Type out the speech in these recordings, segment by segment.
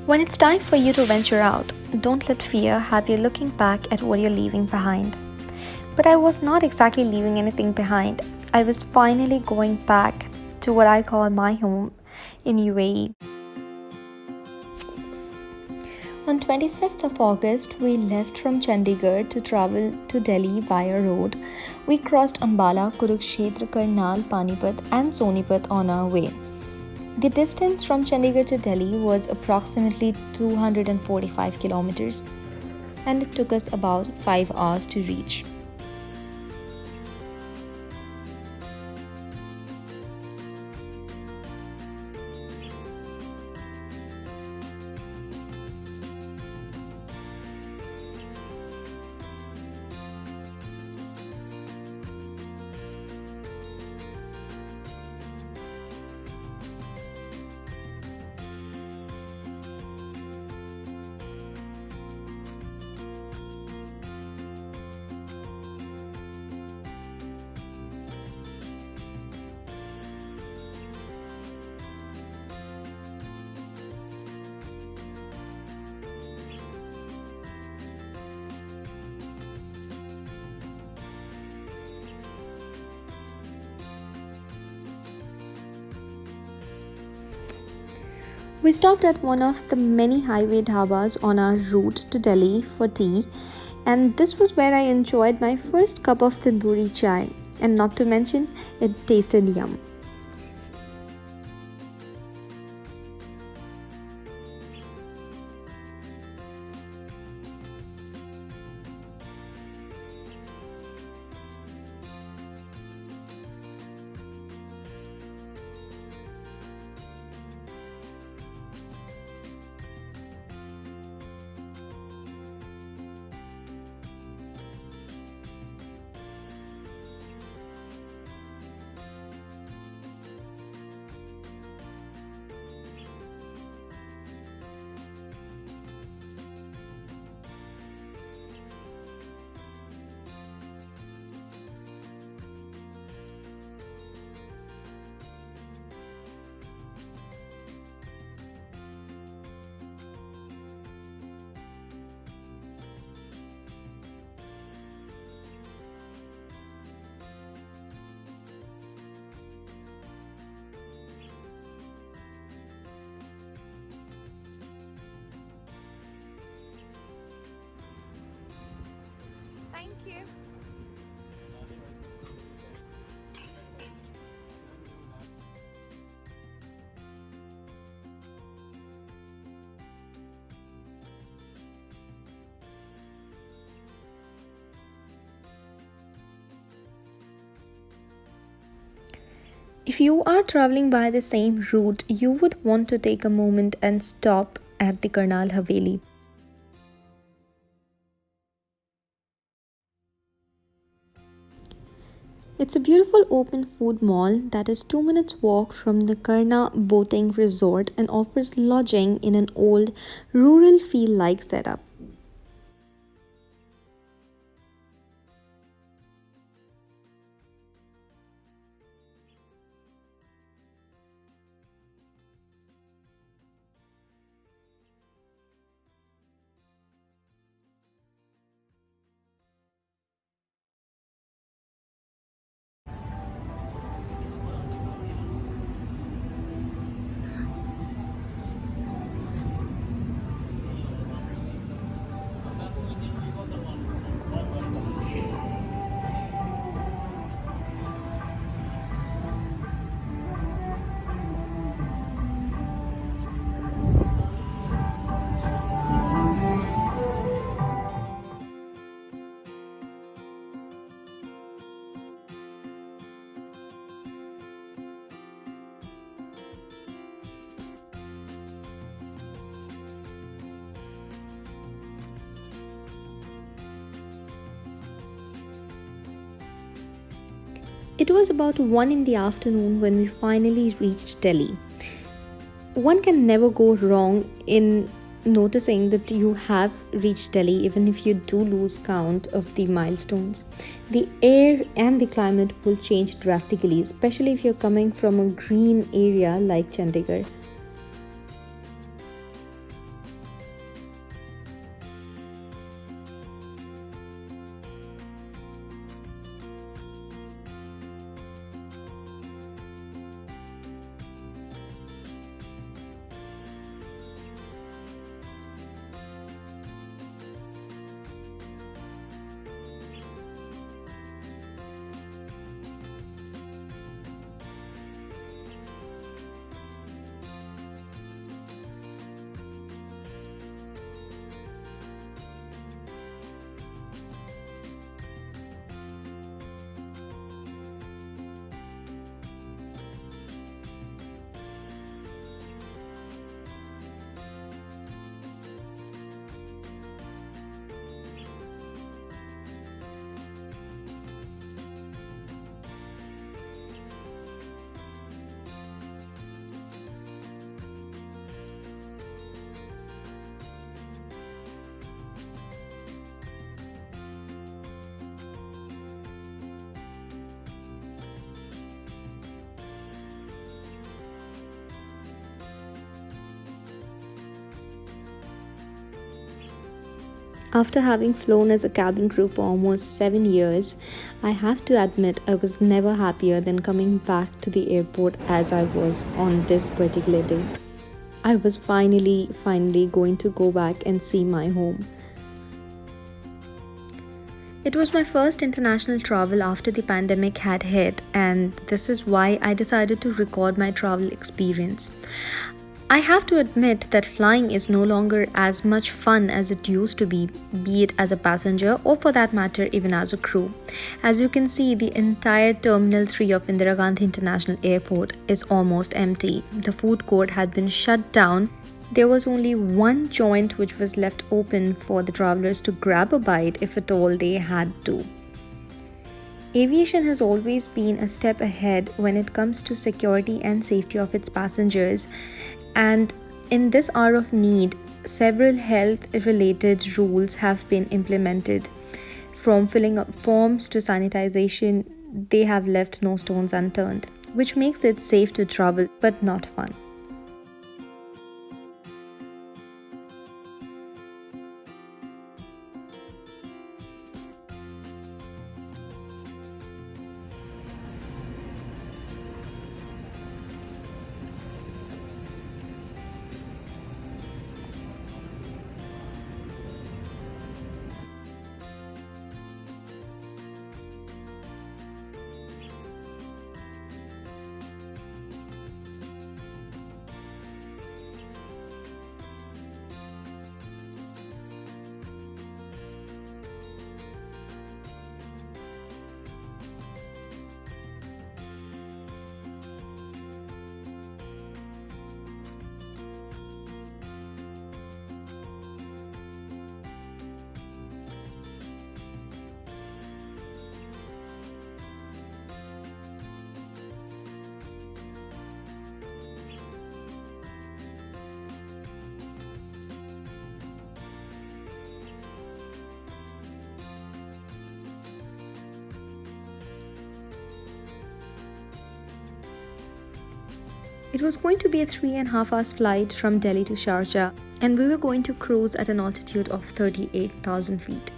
When it's time for you to venture out, don't let fear have you looking back at what you're leaving behind. But I was not exactly leaving anything behind. I was finally going back to what I call my home in UAE. On 25th of August, we left from Chandigarh to travel to Delhi via road. We crossed Ambala, Kurukshetra, Karnal, Panipat and Sonipat on our way. The distance from Chandigarh to Delhi was approximately 245 kilometers, and it took us about 5 hours to reach. We stopped at one of the many highway dhabas on our route to Delhi for tea, and this was where I enjoyed my first cup of tandoori chai, and not to mention, it tasted yum. Thank you. If you are traveling by the same route, you would want to take a moment and stop at the Karnal Haveli. It's a beautiful open food mall that is 2 minutes walk from the Karna boating resort and offers lodging in an old rural feel like setup. It was about 1 in the afternoon when we finally reached Delhi. One can never go wrong in noticing that you have reached Delhi even if you do lose count of the milestones. The air and the climate will change drastically, especially if you're coming from a green area like Chandigarh. After having flown as a cabin crew for almost 7 years, I have to admit I was never happier than coming back to the airport as I was on this particular day. I was finally going to go back and see my home. It was my first international travel after the pandemic had hit, and this is why I decided to record my travel experience. I have to admit that flying is no longer as much fun as it used to be it as a passenger or for that matter, even as a crew. As you can see, the entire Terminal 3 of Indira Gandhi International Airport is almost empty. The food court had been shut down. There was only one joint which was left open for the travelers to grab a bite if at all they had to. Aviation has always been a step ahead when it comes to security and safety of its passengers, and in this hour of need, several health-related rules have been implemented. From filling up forms to sanitization, they have left no stones unturned, which makes it safe to travel but not fun. It was going to be a 3.5 hours flight from Delhi to Sharjah, and we were going to cruise at an altitude of 38,000 feet.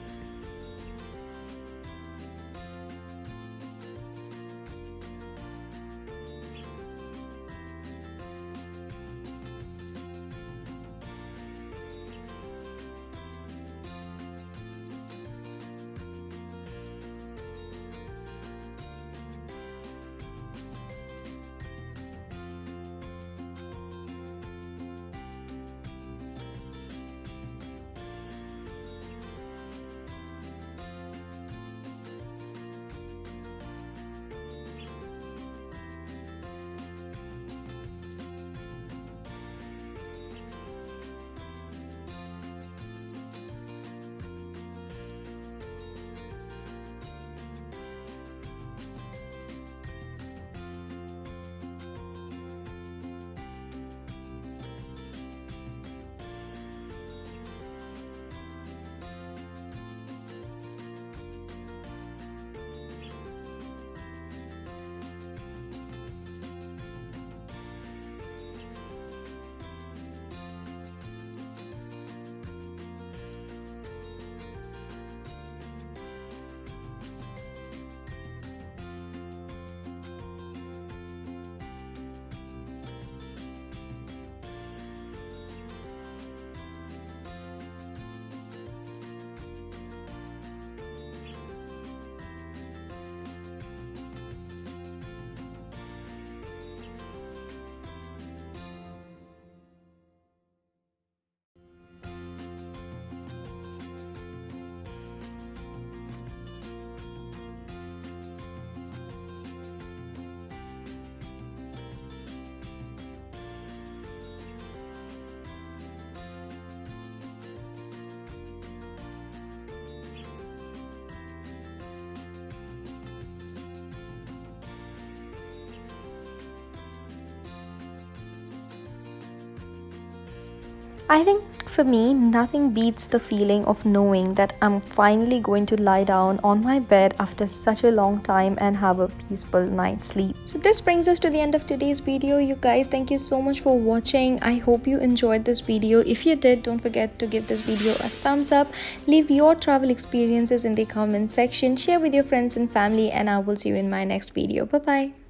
I think for me, nothing beats the feeling of knowing that I'm finally going to lie down on my bed after such a long time and have a peaceful night's sleep. So this brings us to the end of today's video. You guys, thank you so much for watching. I hope you enjoyed this video. If you did, don't forget to give this video a thumbs up. Leave your travel experiences in the comment section. Share with your friends and family, and I will see you in my next video. Bye bye.